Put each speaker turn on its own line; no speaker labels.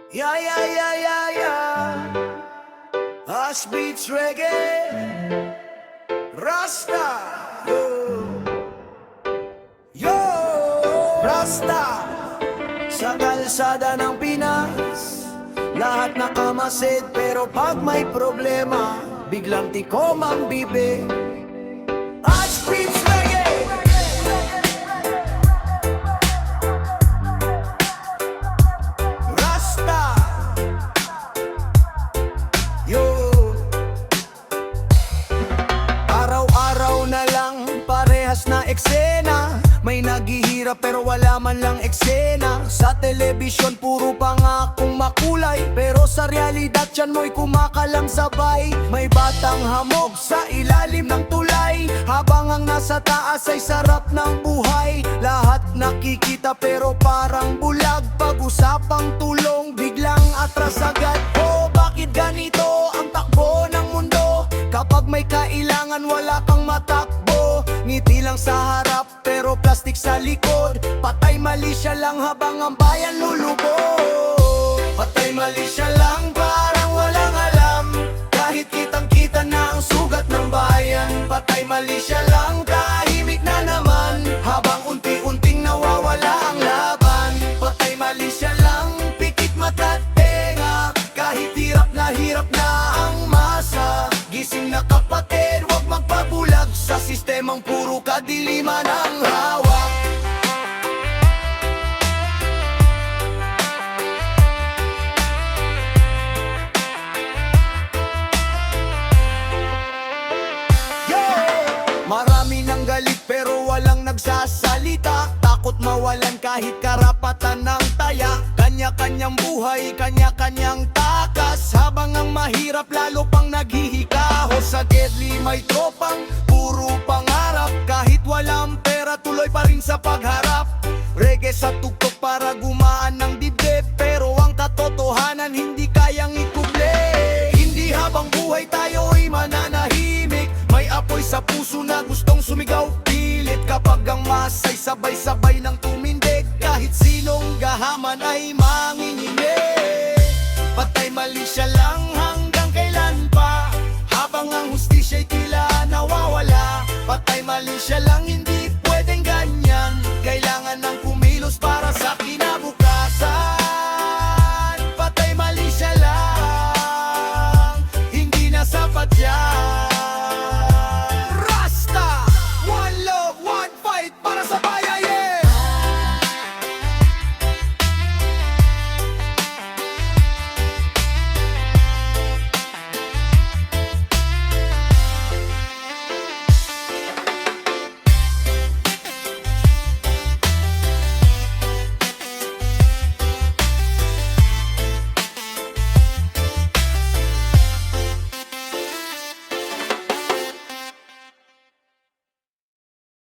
Yeah, yeah, yeah, yeah, yeah. Hush beats reggae, Rasta, yo, yo, Rasta. Sa kalsada ng Pinas, lahat nakamasid, pero pag may problema, biglang tikom ang bibig. Hush beats reggae, Rasta, yo. Araw-araw na lang, parehas na eksena. May naghihirap pero wala man lang eksena. Sa telebisyon puro pangakong makulay, pero sa realidad yan mo'y kumakalang sabay. May batang hamog sa ilalim ng tulay, habang ang nasa taas ay sarap ng buhay. Lahat nakikita pero parang bulag, pag-usapang tulong biglang atras agad. Oh, bakit ganito ang takbo ng mundo? Kapag may kailangan wala kang matakbo. Ngiti lang sa harap pero plastik sa likod. Patay mali siya lang habang ang bayan lulubog. Patay mali siya lang parang walang alam, kahit kitang-kita na ang sugat ng bayan. Patay mali siya lang, tahimik na naman, habang unti-unting nawawala ang laban. Patay mali siya lang, pikit mata at tenga, kahit hirap na ang masa. Gising na kapatid, wag magpabulag sa sistemang puro kadiliman ang hawak. Yo! Marami nang galit pero walang nagsasalita, takot mawalan kahit karapatan ng taya. Kanya-kanyang buhay, kanya-kanyang takas, habang ang mahirap lalo pang naghihikaho. Sa deadly may tropang puro pangarap, kahit walang pera tuloy pa rin sa pagharap. Reggae sa tugtog para gumaan ng dibdib, pero ang katotohanan hindi kayang ikuble. Hindi habang buhay tayo'y mananahimik, may apoy sa puso na gustong sumigaw pilit. Kapag ang masay sabay-sabay ng tumindig, kahit sinong gahaman ay manginginig. Patay mali siya lang hanggang kailan pa, habang ang hustisya'y tila nawawala. Patay mali siya lang,